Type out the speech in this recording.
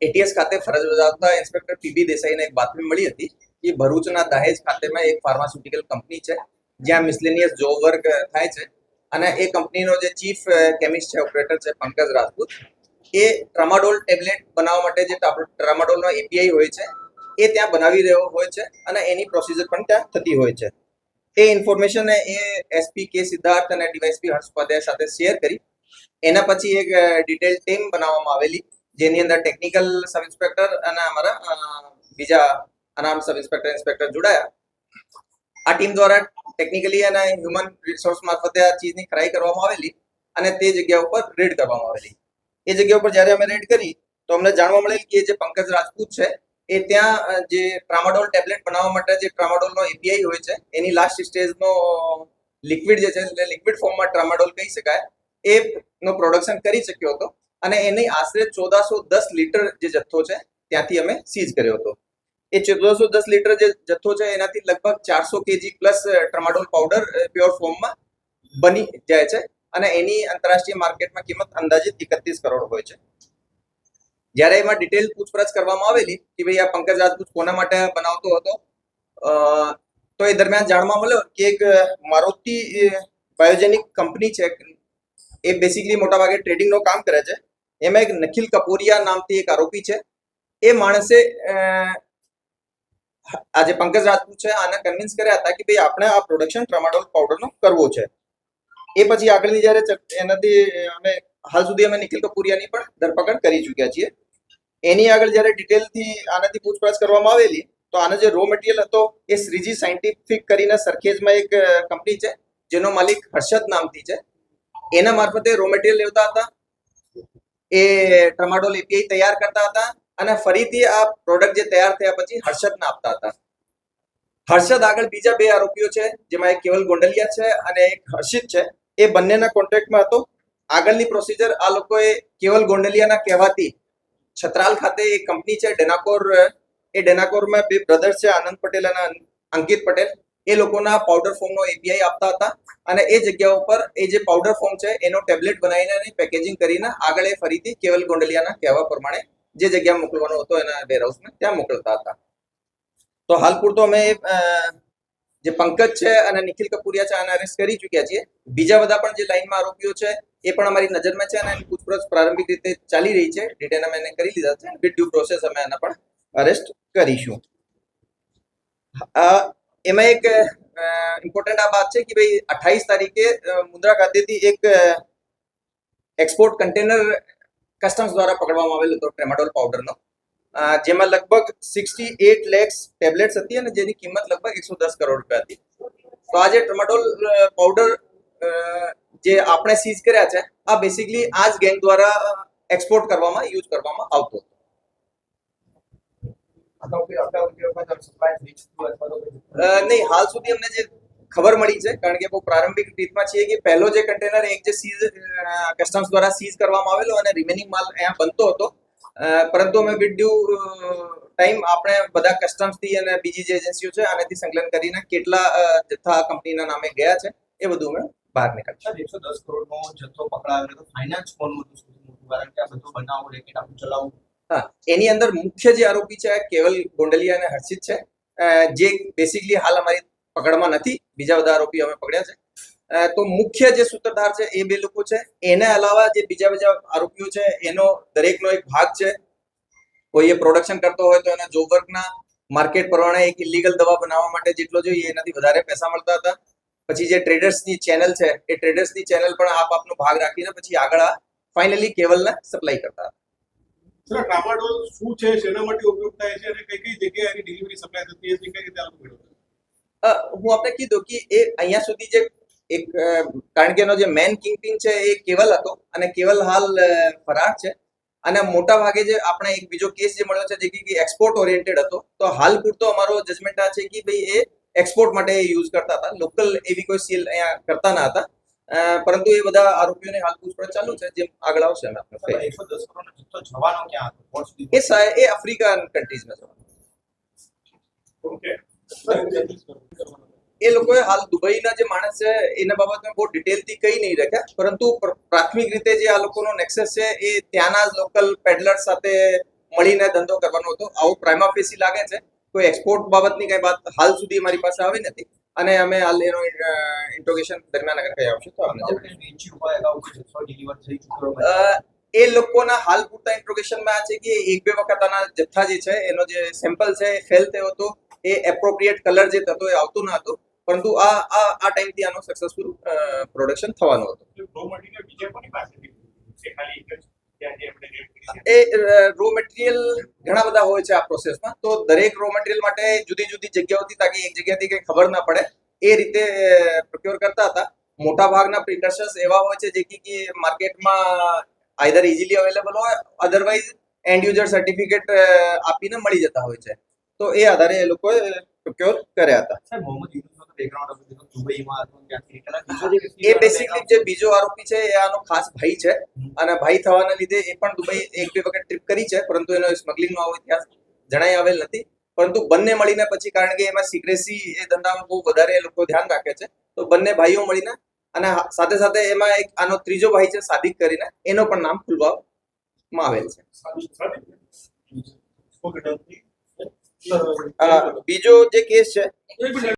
ATS ખાતે ફરજ બજાવતા ઇન્સ્પેક્ટર પીબી દેસાઈને એક બાતમી મળી હતી કે ભરૂચના દહેજ ખાતેમાં એક ફાર્માસ્યુટિકલ કંપની છે જ્યાં મિસલેનિયસ જોબ વર્ક થાય છે અને એ કંપનીનો જે ચીફ કેમિસ્ટ છે ઓપરેટર છે પંકજ રાજપૂત એ ટ્રામાડોલ ટેબ્લેટ બનાવવા માટે જે ટ્રામાડોલનો એપીઆઈ હોય છે એ ત્યાં બનાવી રહ્યો હોય છે અને એની પ્રોસિજર પણ ત્યાં થતી હોય છે. એ ઇન્ફોર્મેશન એ એસપી કે સિદ્ધાર્થ અને ડીવાયએસપી હર્ષ ઉપાધ્યાય સાથે શેર કરી. એના પછી એક ડિટેલ ટીમ બનાવવામાં આવેલી જેની અંદર ટેકનિકલ સબ ઇન્સ્પેક્ટર અને અમારા બીજા અનામ સબ ઇન્સ્પેક્ટર જોડાયા. આ ટીમ દ્વારા ટેકનિકલી અને હ્યુમન રિસોર્સ મારફતે આ ચીજની ખરાઈ કરવામાં આવેલી અને તે જગ્યા ઉપર રેડ કરવામાં આવેલી. એ જગ્યા ઉપર જ્યારે અમે રેડ કરી તો અમને જાણવા મળેલ કે જે પંકજ રાજપૂત છે એ ત્યાં જે ટ્રામાડોલ ટેબ્લેટ બનાવવા માટે જે ટ્રામાડોલનો એપીઆઈ હોય છે એની લાસ્ટ સ્ટેજનો લિક્વિડ જે છે એટલે લિક્વિડ ફોર્મમાં ટ્રામાડોલ કહી શકાય એ નો પ્રોડક્શન કરી શક્યો હતો અને એની આશરે 1410 લીટર જે જથ્થો છે ત્યાંથી અમે સીઝ કર્યો હતો. એ 1410 લીટર જે જથ્થો છે એનાથી લગભગ 400 KG plus tramadol powder pure ફોર્મમાં બની જાય છે અને એની આંતરરાષ્ટ્રીય માર્કેટમાં કિંમત અંદાજિત 31 કરોડ હોય છે. જ્યારે એમાં ડિટેલ પૂછપરછ કરવામાં આવેલી કે ભાઈ આ પંકજ રાજપૂત કોના માટે બનાવતો હતો તો એ દરમિયાન જાણવા મળ્યો કે એક મારુતિ બાયોજેનિક કંપની છે એ બેસિકલી મોટાભાગે ટ્રેડિંગનું કામ કરે છે. એમાં એક નિખિલ કપૂરિયા નામથી એક આરોપી છે. એ માણસે આજે પંકજ રાજપૂત છે આને કન્વિન્સ કર્યા હતા કે ભાઈ આપણે આ પ્રોડક્શન ટ્રામાડોલ પાવડરનો કરવો છે. એ પછી આગળની જ્યારે એનાથી અમે હાલ સુધી અમે નિખિલ કપૂરિયાની પણ ધરપકડ કરી ચૂક્યા છીએ. એની આગળ જ્યારે ડિટેલથી આનાથી પૂછપરછ કરવામાં આવેલી તો આનો જે રો મટીરિયલ હતો એ શ્રીજી સાયન્ટિફિક કરીને સરખેજમાં એક કંપની છે જેનો માલિક હર્ષદ નામથી છે. એના મારફતે રો મટીરિયલ લેવતા હતા, એ ટ્રામાડોલ એપીઆઈ તૈયાર કરતા હતા અને ફરીથી આ પ્રોડક્ટ જે તૈયાર થયા પછી હર્ષદને આપતા હતા. હર્ષદ આગળ બીજા બે આરોપીઓ છે જેમાં એક કેવલ ગોંડલિયા છે અને એક હર્ષિત છે. એ બંનેના કોન્ટ્રાક્ટમાં હતો. આગળની પ્રોસિજર આ લોકોએ કેવલ ગોંડલિયાના કહેવાથી છત્રાલ ખાતે એક કંપની છે ડેનાકોર, એ ડેનાકોરમાં બે બ્રધર્સ છે આનંદ પટેલ અને અંકિત પટેલ. એ લોકોના પાવડર ફોર્મનો એપીઆઈ આપતા હતા અને એ જગ્યા ઉપર એ જે પાવડર ફોર્મ છે એનો ટેબ્લેટ બનાવીને પેકેજિંગ કરીને આગળ એ ફરીથી કેવલ ગોંડલિયાના કહેવા પ્રમાણે જે જગ્યા મોકલવાનો હતો એના વેરહાઉસમાં ત્યાં મોકલતા હતા. તો હાલ પૂરતો અમે જે પંકજ છે અને નિખિલ કપૂરિયા છે આને અરેસ્ટ કરી ચૂક્યા છીએ. બીજા બધા પણ જે લાઈનમાં આરોપીઓ છે એ પણ અમારી નજરમાં છે અને એની પૂછપરછ પ્રારંભિક રીતે ચાલી રહી છે. ડિટેન અમે એને કરી લીધા છે. વિથ ડ્યુ પ્રોસેસ અમે એના પણ અરેસ્ટ કરીશું. એમાં એક ઇમ્પોર્ટન્ટ આ વાત છે કે ભાઈ 28 તારીખે મુન્દ્રા ખાતેથી એક એક્સપોર્ટ કન્ટેનર કસ્ટમ્સ દ્વારા પકડવામાં આવેલો હતો ટ્રામાડોલ પાવડરનો, જેમાં લગભગ 68 લેખ ટેબ્લેટ્સ હતી અને જેની કિંમત લગભગ 110 કરોડ રૂપિયા હતી. તો આ જે ટ્રામાડોલ પાવડર જે આપણે સીઝ કર્યા છે આ બેસિકલી આ જ ગેંગ દ્વારા એક્સપોર્ટ કરવામાં યુઝ કરવામાં આવતો હતો. નહીં, હાલ સુધી અમને જે ખબર મળી છે કારણ કે બહુ પ્રારંભિક રીતમાં છીએ કે પહેલો જે કન્ટેનર એક જે સીઝ કસ્ટમ્સ દ્વારા સીઝ કરવામાં આવેલો અને રિમેનિંગ માલ અહીંયા બનતો હતો, પરંતુ અમે વિથ ડ્યુ ટાઈમ આપણે બધા કસ્ટમ્સથી અને બીજી જે એજન્સીઓ છે આનાથી સંકલન કરીને કેટલા જથ્થા કંપનીના નામે ગયા છે એ બધું અમે બહાર નીકળ્યું. 110 કરોડનો જથ્થો પકડાયો તો ફાઇનાન્સ કોનું હતું સૌથી મોટું? કારણ કે આ બધું બનાવો રેકેટ આપણું ચલાવવું. હા, એની અંદર મુખ્ય જે આરોપી છે કેવલ ગોંડલિયા અને હર્ષિત છે, જે બેસિકલી હાલ અમારી પકડમાં નથી. બીજા બધા આરોપી અમે પકડ્યા છે. તો મુખ્ય જે સૂત્રધાર છે એ બે લોકો છે. એના અલાવા જે બીજા આરોપીઓ છે એનો દરેકનો એક ભાગ છે. કોઈ એ પ્રોડક્શન કરતો હોય તો એના જોબ વર્કના માર્કેટ પ્રમાણે એક ઇલીગલ દવા બનાવવા માટે જેટલો જોઈએ એનાથી વધારે પૈસા મળતા હતા. પછી જે ટ્રેડર્સની ચેનલ છે એ ટ્રેડર્સની ચેનલ પણ આપનો ભાગ રાખીને પછી આગળ ફાઇનલી કેવલને સપ્લાય કરતા હતા. સર, ટ્રામાડોલ શું છે, શેના માટે ઉપયોગ થાય છે અને કઈ કઈ જગ્યાએ એની ડિલિવરી સપ્લાય થતી છે, કઈ રીતે આનું મેળવવું? હું આપણે કીધું કે એ અહીંયા સુધી જે એક કારણ કે એનો જે મેન કિંગપિન છે એ કેવલ હતો અને કેવલ હાલ ફરાર છે. અને મોટા ભાગે જે આપણે એક બીજો કેસ જે મળ્યો છે જે કે એક્સપોર્ટ ઓરિએન્ટેડ હતો, તો હાલ પૂરતો અમારો જજમેન્ટ આ છે કે ભાઈ એ એક્સપોર્ટ માટે યુઝ કરતા હતા, લોકલ એવી કોઈ સીલ અહીંયા કરતા ના હતા. પરંતુ એ બધા આરોપીઓને હાલ પૂછપરછ ચાલુ છે, જેમ આગળ આવશે અમે આપને કહીએ. 110 કરોડનો જથ્થો જવાનો ક્યાં હતો? What's the- એ આફ્રિકન કન્ટ્રીઝમાં જવાનું. ઓકે એ લોકોએ હાલ દુબઈના જે માણસ છે એના બાબતમાં બહુ ડિટેલથી કહી નહીં રાખ્યા, પરંતુ પ્રાથમિક રીતે જે આ લોકોનો નેક્સસ છે એ ત્યાંના લોકલ પેડલર સાથે મળીને ધંધો કરવાનો હતો. આવું પ્રાઇમા ફેસી લાગે છે. કોઈ એક્સપોર્ટ બાબતની કઈ વાત હાલ સુધી મારી પાસે આવી નથી અને અમે હાલ એનો ઇન્ટ્રોગેશન દરમિયાન અગર કઈ આવશે તો આપણે અગાઉ જણાવીશું. કંઈ વેચ્યું હોય, અગાઉ કોઈ જથ્થો deliver થઈ ચૂક્યો હોય? એ લોકોના હાલ પૂરતા ઇન્ટ્રોગેશનમાં આ છે કે એક બે વખત આના જથ્થા જે છે એનો જે સેમ્પલ છે એ ફેલ થયો હતો. એ એપ્રોપ્રિએટ કલર જે થતો એ આવતું ન હતું, પરંતુ આ ટાઈમથી આનો સક્સેસફુલ પ્રોડક્શન થવાનું હતું. રો મટીરિયલ બીજા કોની પાસેથી છે? ખાલી એક જ ત્યાં જે આપણે રેડ કરી છે. એ રો મટીરિયલ ઘણા બધા હોય છે આ પ્રોસેસમાં, તો દરેક રો મટીરિયલ માટે જુદી જુદી જગ્યાઓથી, તાકી એક જગ્યાથી કંઈ ખબર ના પડે એ રીતે પ્રોક્યોર કરતા હતા. મોટા ભાગના પ્રિકર્શન્સ એવા હોય છે જે કે માર્કેટમાં આઈધર ઇઝીલી અવેલેબલ હોય, અધરવાઇઝ એન્ડ યુઝર સર્ટિફિકેટ આપીને મળી જતા હોય છે. તો એ આધારે એ લોકોએ પ્રોક્યોર કર્યા હતા. સાહેબ, મોહમ્મદ યુનુસનો તો background હતું, એ તો દુબઈમાં હતો, ત્યાંથી નીકળ્યા. બીજો જે વ્યક્તિ એ બેસિકલી જે બીજો આરોપી છે એ આનો ખાસ ભાઈ છે અને ભાઈ થવાના લીધે એ પણ દુબઈ એક બે વખત ટ્રીપ કરી છે, પરંતુ એનો સ્મગલિંગનો આવો ઇતિહાસ જણાઈ આવેલ નથી. પરંતુ બંને મળીને પછી, કારણ કે એમાં સિક્રેસી એ ધંધામાં બહુ વધારે એ લોકો ધ્યાન રાખે છે, તો બંને ભાઈઓ મળીને અને સાથે સાથે એમાં એક આનો ત્રીજો ભાઈ છે સાદિક કરીને, એનો પણ નામ ખુલવામાં આવેલ છે. Okay done. બીજો જે કેસ છે એક મિનિટ